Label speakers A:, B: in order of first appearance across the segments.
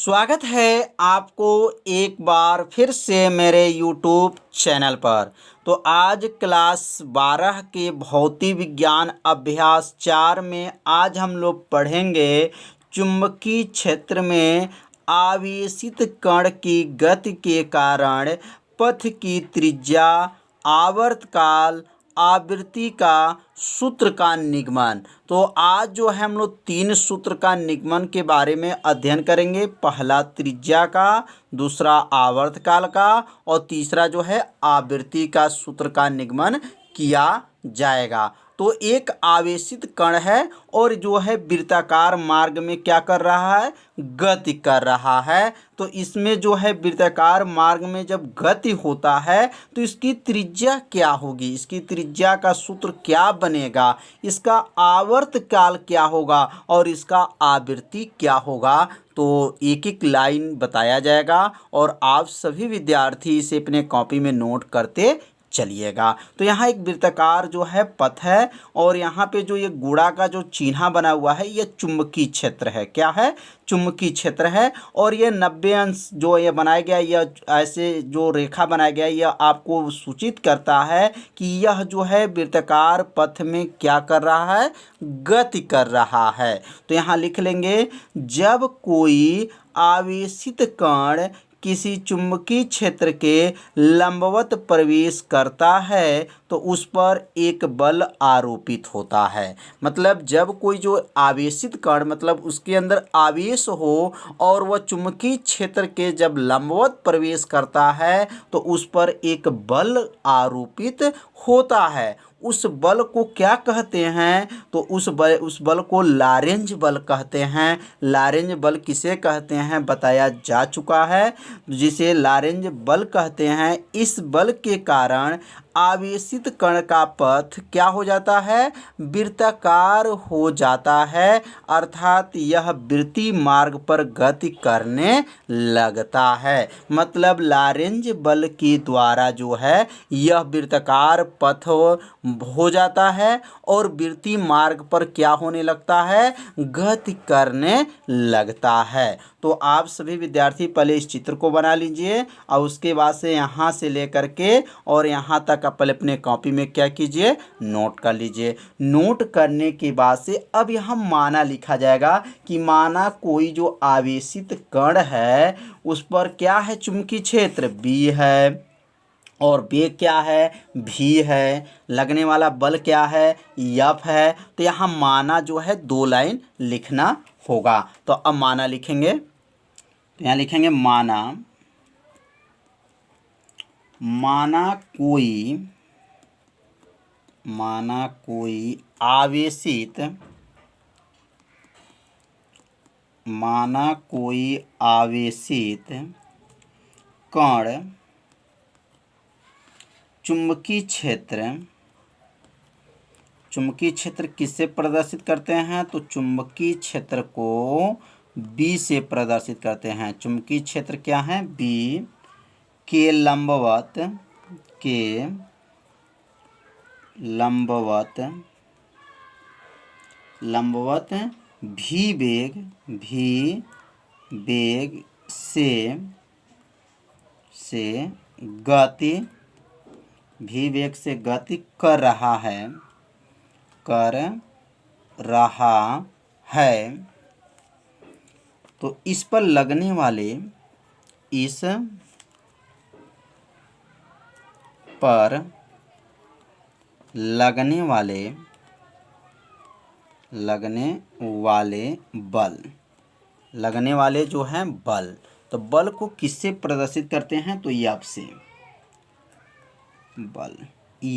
A: स्वागत है आपको एक बार फिर से मेरे YouTube चैनल पर। तो आज क्लास 12 के भौतिक विज्ञान अभ्यास 4 में आज हम लोग पढ़ेंगे चुंबकीय क्षेत्र में आवेशित कण की गति के कारण पथ की त्रिज्या, आवर्तकाल, आवृत्ति का सूत्र का निगमन। तो आज जो है हम लोग 3 सूत्र का निगमन के बारे में अध्ययन करेंगे। पहला त्रिज्या का, दूसरा आवर्तकाल का और तीसरा जो है आवृत्ति का सूत्र का निगमन किया जाएगा। तो एक आवेशित कण है और जो है वृत्ताकार मार्ग में क्या कर रहा है, गति कर रहा है। तो इसमें जो है वृत्ताकार मार्ग में जब गति होता है तो इसकी त्रिज्या क्या होगी, इसकी त्रिज्या का सूत्र क्या बनेगा, इसका आवर्तकाल क्या होगा और इसका आवृत्ति क्या होगा। तो एक एक लाइन बताया जाएगा और आप सभी विद्यार्थी इसे अपने कॉपी में नोट करते चलिएगा। तो यहाँ एक वृत्ताकार जो है पथ है और यहाँ पे जो ये गुणा का जो चिन्ह बना हुआ है ये चुंबकीय क्षेत्र है। क्या है? चुंबकीय क्षेत्र है। और ये 90 अंश जो ये बनाया गया, यह ऐसे जो रेखा बनाया गया यह आपको सूचित करता है कि यह जो है वृत्ताकार पथ में क्या कर रहा है, गति कर रहा है। तो यहाँ लिख लेंगे, जब कोई आवेशित कण किसी चुंबकीय क्षेत्र के लंबवत प्रवेश करता है तो उस पर एक बल आरोपित होता है। मतलब जब कोई जो आवेशित कण, मतलब उसके अंदर आवेश हो और वह चुंबकीय क्षेत्र के जब लंबवत प्रवेश करता है तो उस पर एक बल आरोपित होता है। उस बल को क्या कहते हैं? तो उस बल को लॉरेंज बल कहते हैं। लॉरेंज बल किसे कहते हैं बताया जा चुका है, जिसे लॉरेंज बल कहते हैं। इस बल के कारण आवेशित कण का पथ क्या हो जाता है, वृत्ताकार हो जाता है, अर्थात यह वृत्तीय मार्ग पर गति करने लगता है। मतलब लॉरेंज बल के द्वारा जो है यह वृत्ताकार पथ हो जाता है और वृत्तीय मार्ग पर क्या होने लगता है, गति करने लगता है। तो आप सभी विद्यार्थी पहले इस चित्र को बना लीजिए और उसके बाद से यहाँ से लेकर के और यहाँ तक आप पहले अपने कॉपी में क्या कीजिए, नोट कर लीजिए। नोट करने के बाद से अब यहाँ माना लिखा जाएगा कि माना कोई जो आवेशित कण है उस पर क्या है, चुंबकीय क्षेत्र B है और वेग क्या है, v है, लगने वाला बल क्या है, F है। तो यहाँ माना जो है 2 लाइन लिखना होगा। तो अब माना लिखेंगे, तो यहाँ लिखेंगे माना कोई आवेशित कण चुंबकीय क्षेत्र किससे प्रदर्शित करते हैं? तो चुंबकीय क्षेत्र को B से प्रदर्शित करते हैं। चुंबकीय क्षेत्र क्या है, B के लंबवत v वेग से गति कर रहा है। तो इस पर लगने वाले जो हैं बल, तो बल को किससे प्रदर्शित करते हैं? तो F से। बल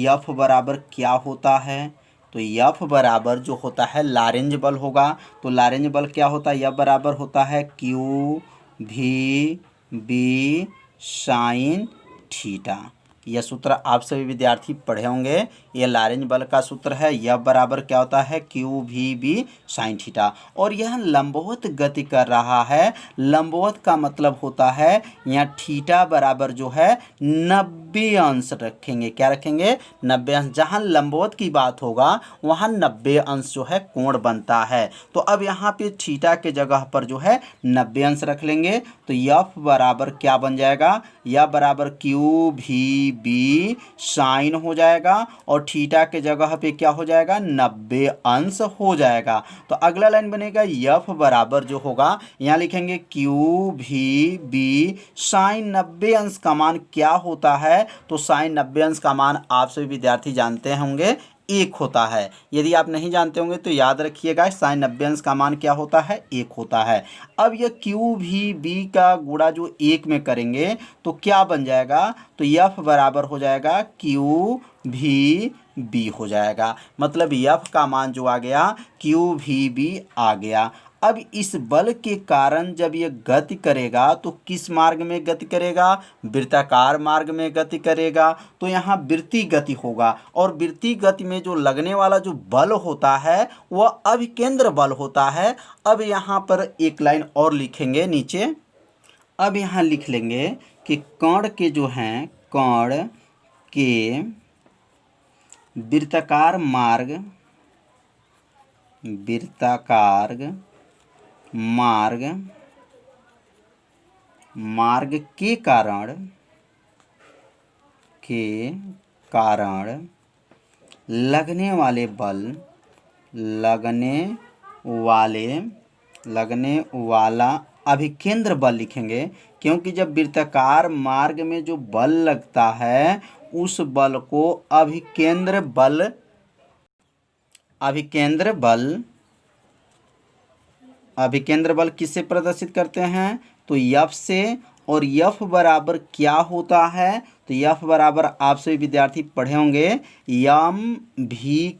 A: F बराबर क्या होता है? तो F बराबर जो होता है लॉरेंज बल होगा। तो लॉरेंज बल क्या होता है, F बराबर होता है QV B sin थीटा। यह सूत्र आप सभी विद्यार्थी पढ़े होंगे। यह लॉरेंज बल का सूत्र है। यह बराबर क्या होता है, Q V B sine theta. और यह लंबवत गति कर रहा है। लंबवत का मतलब होता है यहाँ थीटा बराबर जो है 90 अंश रखेंगे। क्या रखेंगे, 90 अंश। जहाँ लंबवत की बात होगा वहाँ 90 अंश जो है कोण बनता है। तो अब यहाँ पे थीटा के जगह पर जो है 90 अंश रख लेंगे। तो यफ बराबर क्या बन जाएगा, यह बराबर क्यू भी बी साइन हो जाएगा और थीटा के जगह पे क्या हो जाएगा, 90 अंश हो जाएगा। तो अगला लाइन बनेगा यफ बराबर जो होगा यहाँ लिखेंगे क्यू भी बी साइन 90 अंश का मान क्या होता है। तो साइन 90 अंश का मान आप सभी विद्यार्थी जानते होंगे 1 होता है। यदि आप नहीं जानते होंगे तो याद रखिएगा साइन 90 अंश का मान क्या होता है, 1 होता है। अब यह क्यू भी बी का गुणा जो 1 में करेंगे तो क्या बन जाएगा, तो यफ बराबर हो जाएगा क्यू भी बी हो जाएगा। मतलब यफ का मान जो आ गया क्यू भी बी आ गया। अब इस बल के कारण जब ये गति करेगा तो किस मार्ग में गति करेगा, वृत्ताकार मार्ग में गति करेगा। तो यहाँ वृत्तीय गति होगा और वृत्तीय गति में जो लगने वाला जो बल होता है वह अभिकेंद्र बल होता है। अब यहाँ पर एक लाइन और लिखेंगे नीचे। अब यहाँ लिख लेंगे कि कण के जो हैं, कण के वृत्ताकार मार्ग के कारण लगने वाला अभिकेंद्र बल लिखेंगे। क्योंकि जब वृत्ताकार मार्ग में जो बल लगता है उस बल को अभिकेंद्र बल किससे प्रदर्शित करते हैं, तो यफ से। और यफ बराबर क्या होता है, तो यफ बराबर आप सभी विद्यार्थी पढ़े होंगे यम भी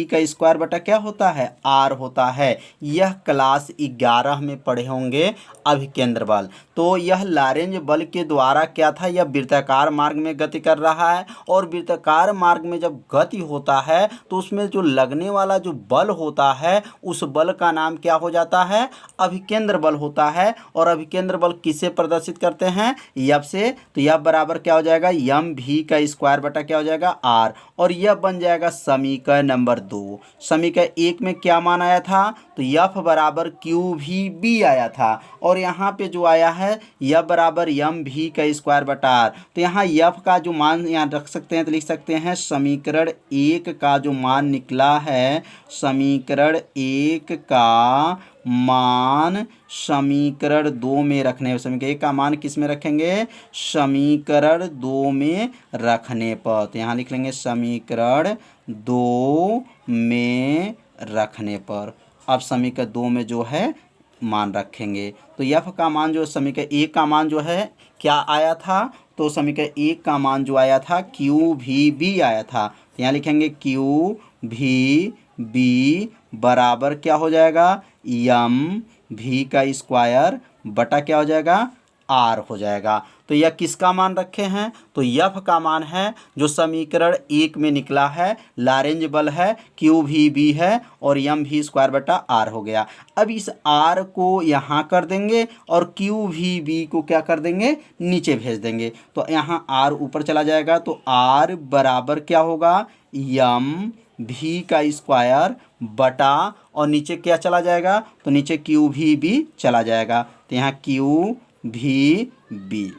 A: का स्क्वायर बटा क्या होता है, आर होता है। यह क्लास 11 में पढ़े होंगे अभिकेंद्र बल। तो यह लॉरेंज बल के द्वारा क्या था, यह वृत्ताकार मार्ग में गति कर रहा है। और वृत्ताकार मार्ग में जब गति होता है तो उसमें जो लगने वाला जो बल होता है उस बल का नाम क्या हो जाता है, अभिकेंद्र बल होता है। और अभिकेंद्र बल किससे प्रदर्शित करते हैं, यफ से। तो यह बराबर क्या हो जाएगा, यम भी का स्क्वायर बटा क्या हो जाएगा, आर। और यह बन जाएगा समीकरण नंबर 2। समीकरण 1 में क्या मान आया था, तो यफ बराबर क्यू भी बी आया था। और यहाँ पे जो आया है यफ बराबर यम भी का स्क्वायर बटा आर। तो यहाँ यफ का जो मान यहाँ रख सकते हैं तो लिख सकते हैं समीकरण 1 का जो मान निकला है, समीकरण 1 का मान समीकरण 2 में रखने, समीकरण 1 का मान किस में रखेंगे, समीकरण 2 में रखने पर। तो यहाँ लिख लेंगे समीकरण 2 में रखने पर। अब समीकरण 2 में जो है मान रखेंगे तो यफ का मान जो समीकरण 1 का मान जो है क्या आया था, तो समीकरण 1 का मान जो आया था क्यू भी बी आया था। तो यहाँ लिखेंगे क्यू भी बी बराबर क्या हो जाएगा, यम भी का स्क्वायर बटा क्या हो जाएगा, आर हो जाएगा। तो यह किसका मान रखे हैं, तो यफ का मान है जो समीकरण 1 में निकला है, लॉरेंज बल है, क्यू भी बी है और यम भी स्क्वायर बटा आर हो गया। अब इस आर को यहाँ कर देंगे और क्यू भी बी को क्या कर देंगे, नीचे भेज देंगे। तो यहाँ आर ऊपर चला जाएगा तो आर बराबर क्या होगा, यम भी का स्क्वायर बटा और नीचे क्या चला जाएगा, तो नीचे क्यू भी बी चला जाएगा। तो यहाँ क्यू भी बी,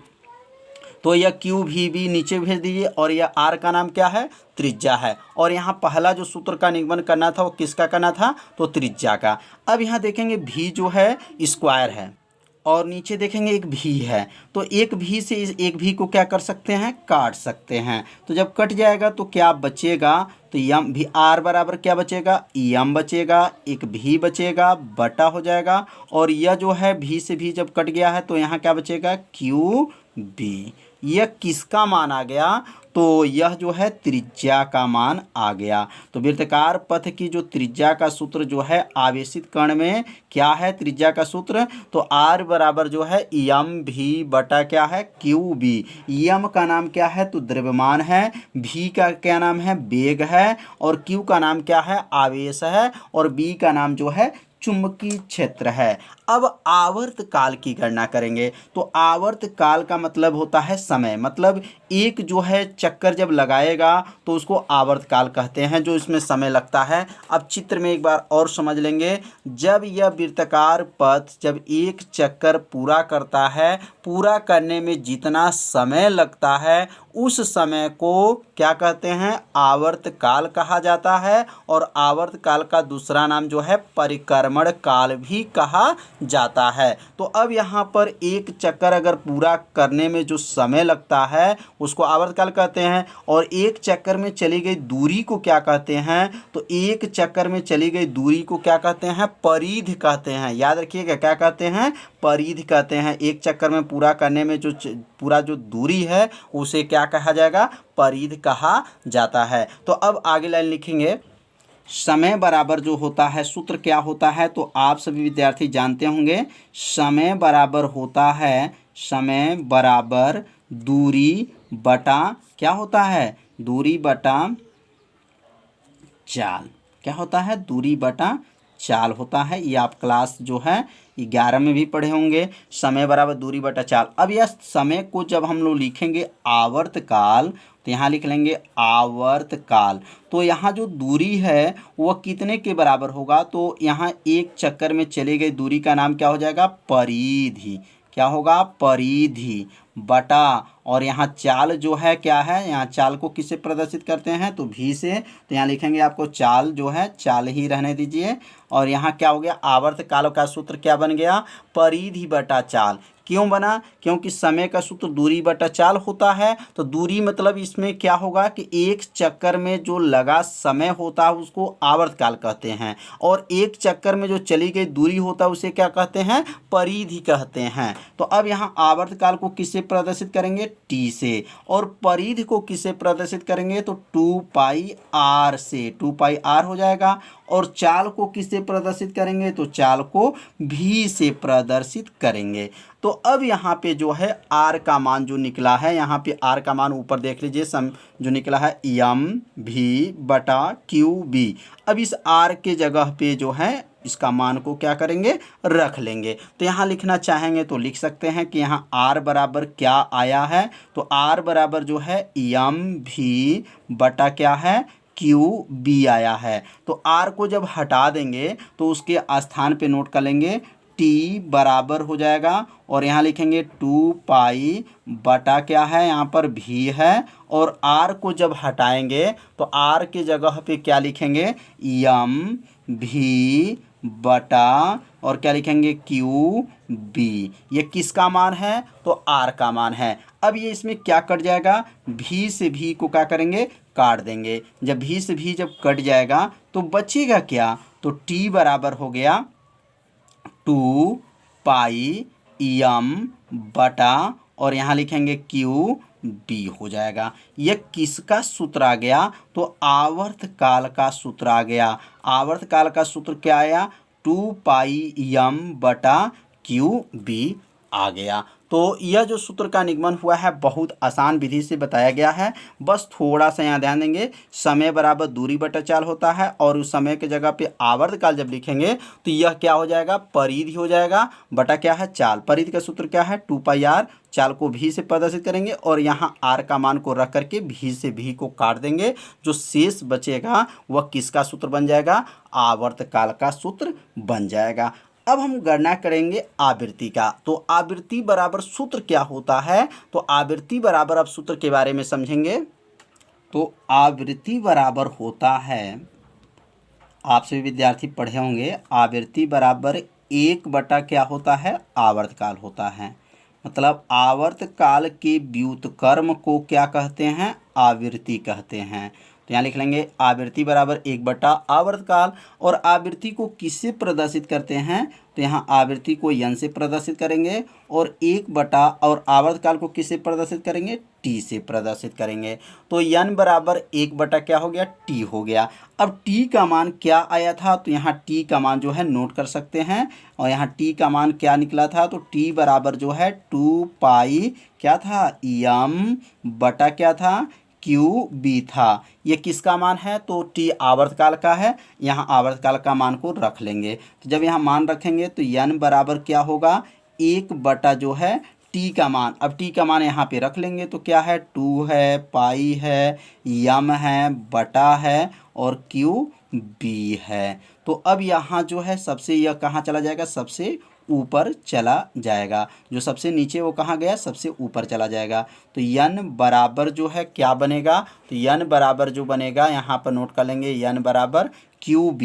A: तो यह क्यू भी बी नीचे भेज दीजिए। और यह आर का नाम क्या है, त्रिज्या है। और यहाँ पहला जो सूत्र का निगमन करना था वो किसका करना था, तो त्रिज्या का। अब यहाँ देखेंगे भी जो है स्क्वायर है और नीचे देखेंगे एक भी है। तो एक भी से इस एक भी को क्या कर सकते हैं, काट सकते हैं। तो जब कट जाएगा तो क्या बचेगा, तो यम भी आर बराबर क्या बचेगा, यम बचेगा, एक भी बचेगा बटा हो जाएगा। और यह जो है भी से भी जब कट गया है तो यहाँ क्या बचेगा, क्यू बी। यह किसका मान आ गया? तो यह जो है त्रिज्या का मान आ गया। तो वृत्ताकार पथ की जो त्रिज्या का सूत्र जो है आवेशित कण में क्या है त्रिज्या का सूत्र? तो आर बराबर जो है एम भी बटा क्या है क्यू बी। एम का नाम क्या है? तो द्रव्यमान है, भी का क्या नाम है? वेग है, और क्यू का नाम क्या है? आवेश है, और बी का नाम जो है चुंबकीय क्षेत्र है। अब आवर्त काल की गणना करेंगे। तो आवर्त काल का मतलब होता है समय, मतलब एक जो है चक्कर जब लगाएगा तो उसको आवर्त काल कहते हैं, जो इसमें समय लगता है। अब चित्र में एक बार और समझ लेंगे। जब यह वृत्ताकार पथ जब एक चक्कर पूरा करता है, पूरा करने में जितना समय लगता है उस समय को क्या कहते हैं? आवर्त काल कहा जाता है। और आवर्त काल का दूसरा नाम जो है परिक्रमण काल भी कहा जाता है। तो अब यहाँ पर एक चक्कर अगर पूरा करने में जो समय लगता है उसको आवर्त काल कहते हैं। और एक चक्कर में चली गई दूरी को क्या कहते हैं? तो एक चक्कर में चली गई दूरी को क्या कहते हैं? परिधि कहते हैं। याद रखिएगा, क्या कहते हैं? परिधि कहते हैं। एक चक्कर में पूरा करने में जो पूरा जो दूरी है उसे क्या कहा जाएगा? परिधि कहा जाता है। तो अब आगे लाइन लिखेंगे। समय बराबर जो होता है सूत्र क्या होता है? तो आप सभी विद्यार्थी जानते होंगे। समय बराबर होता है, समय बराबर दूरी बटा क्या होता है? दूरी बटा चाल। क्या होता है? दूरी बटा चाल होता है। ये आप क्लास जो है 11 में भी पढ़े होंगे। समय बराबर दूरी बटा चाल। अब यह समय को जब हम लोग लिखेंगे आवर्त काल, तो यहाँ लिख लेंगे आवर्त काल। तो यहाँ जो दूरी है वह कितने के बराबर होगा? तो यहाँ एक चक्कर में चली गई दूरी का नाम क्या हो जाएगा? परिधि। क्या होगा? परिधि बटा, और यहाँ चाल जो है क्या है? यहाँ चाल को किससे प्रदर्शित करते हैं? तो भी से। तो यहाँ लिखेंगे आपको चाल जो है, चाल ही रहने दीजिए। और यहाँ क्या हो गया? आवर्त काल का सूत्र क्या बन गया? परिधि बटा चाल। क्यों बना? क्योंकि समय का सूत्र दूरी बटा चाल होता है। तो दूरी मतलब इसमें क्या होगा कि एक चक्कर में जो लगा समय होता है उसको आवर्त काल कहते हैं, और एक चक्कर में जो चली गई दूरी होता है उसे क्या कहते हैं? परिधि कहते हैं। तो अब यहाँ आवर्त काल को किससे प्रदर्शित करेंगे? टी से। और परिधि को किससे प्रदर्शित करेंगे? तो 2 पाई आर से। 2 पाई आर हो जाएगा। और चाल को किससे प्रदर्शित करेंगे? तो चाल को भी से प्रदर्शित करेंगे। तो अब यहाँ पे जो है आर का मान जो निकला है, यहाँ पे आर का मान ऊपर देख लीजिए, जो निकला है एम भी बटा क्यू बी। अब इस आर के जगह पे जो है इसका मान को क्या करेंगे? रख लेंगे। तो यहाँ लिखना चाहेंगे तो लिख सकते हैं कि यहाँ आर बराबर क्या आया है? तो आर बराबर जो है एम भी बटा क्या है? क्यू बी आया है। तो आर को जब हटा देंगे तो उसके स्थान पे नोट कर लेंगे टी बराबर हो जाएगा, और यहाँ लिखेंगे 2 पाई बटा क्या है? यहाँ पर भी है। और आर को जब हटाएंगे तो आर के जगह पे क्या लिखेंगे? एम भी बटा, और क्या लिखेंगे? Q B. ये किसका मान है? तो आर का मान है। अब ये इसमें क्या कट जाएगा? भी से भी को क्या करेंगे? काट देंगे। जब भी से भी जब कट जाएगा तो बचेगा क्या? तो टी बराबर हो गया 2 पाई एम बटा, और यहाँ लिखेंगे क्यू बी हो जाएगा। यह किसका सूत्र आ गया? तो आवर्त काल का सूत्र आ गया। आवर्त काल का सूत्र क्या आया? 2 पाई एम बटा क्यू बी आ गया। तो यह जो सूत्र का निगमन हुआ है बहुत आसान विधि से बताया गया है। बस थोड़ा सा यहाँ ध्यान देंगे, समय बराबर दूरी बटा चाल होता है, और उस समय के जगह पे आवर्त काल जब लिखेंगे तो यह क्या हो जाएगा? परिधि हो जाएगा बटा क्या है? चाल। परिधि का सूत्र क्या है? 2 पाई आर। चाल को भी से प्रदर्शित करेंगे, और यहाँ आर का मान को रख करके भी से भी को काट देंगे। जो शेष बचेगा वह किसका सूत्र बन जाएगा? आवर्त काल का सूत्र बन जाएगा। अब हम गणना करेंगे आवृत्ति का। तो आवृत्ति बराबर सूत्र क्या होता है? तो आवृत्ति बराबर अब सूत्र के बारे में समझेंगे। तो आवृत्ति बराबर होता है, आप सभी विद्यार्थी पढ़े होंगे, आवृत्ति बराबर 1 बटा क्या होता है? आवर्तकाल होता है। मतलब आवर्तकाल के व्युत्क्रम को क्या कहते हैं? आवृत्ति कहते हैं। तो यहाँ लिख लेंगे आवृत्ति बराबर 1 बटा आवर्तकाल। और आवृत्ति को किससे प्रदर्शित करते हैं? तो यहाँ आवृत्ति को n से प्रदर्शित करेंगे और 1 और आवर्तकाल को किससे प्रदर्शित करेंगे, t से प्रदर्शित करेंगे। तो n बराबर 1 क्या हो गया, t हो गया। अब t का मान क्या आया था, तो यहाँ t का मान जो है नोट कर सकते हैं और यहाँ t का मान क्या निकला था, तो t बराबर जो है 2 पाई क्या था, m बटा क्या था, QB था। ये किसका मान है, तो t आवर्तकाल का है, यहाँ आवर्तकाल का मान को रख लेंगे। तो जब यहाँ मान रखेंगे तो n बराबर क्या होगा, 1 जो है t का मान। अब t का मान यहाँ पे रख लेंगे तो क्या है, 2 है, पाई है, m है, बटा है और QB है। तो अब यहाँ जो है सबसे यह कहाँ चला जाएगा, सबसे ऊपर चला जाएगा। जो सबसे नीचे वो कहाँ गया, सबसे ऊपर चला जाएगा। तो n बराबर जो है क्या बनेगा, तो n बराबर जो बनेगा यहाँ पर नोट कर लेंगे, n बराबर QB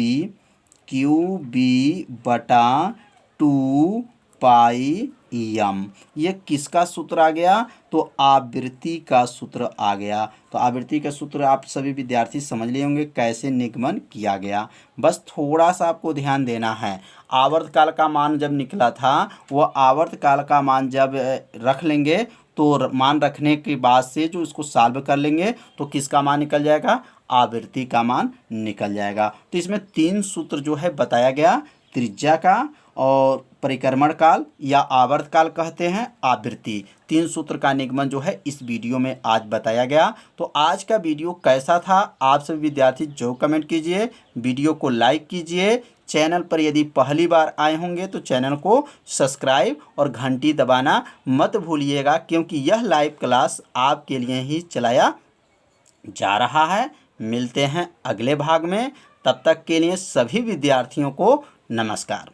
A: बटा 2 पाई m। ये किसका सूत्र आ गया, तो आवृत्ति का सूत्र आ गया। तो आवृत्ति का सूत्र आप सभी विद्यार्थी समझ लिए होंगे कैसे निगमन किया गया। बस थोड़ा सा आपको ध्यान देना है, आवर्तकाल का मान जब निकला था, वो आवर्तकाल का मान जब रख लेंगे तो मान रखने के बाद से जो इसको सॉल्व कर लेंगे तो किसका मान निकल जाएगा, आवृत्ति का मान निकल जाएगा। तो इसमें 3 सूत्र जो है बताया गया, त्रिज्या का और परिक्रमण काल या आवर्तकाल कहते हैं, आवृत्ति। 3 सूत्र का निगमन जो है इस वीडियो में आज बताया गया। तो आज का वीडियो कैसा था, आप सभी विद्यार्थी जो कमेंट कीजिए, वीडियो को लाइक कीजिए। चैनल पर यदि पहली बार आए होंगे तो चैनल को सब्सक्राइब और घंटी दबाना मत भूलिएगा, क्योंकि यह लाइव क्लास आपके लिए ही चलाया जा रहा है। मिलते हैं अगले भाग में, तब तक के लिए सभी विद्यार्थियों को नमस्कार।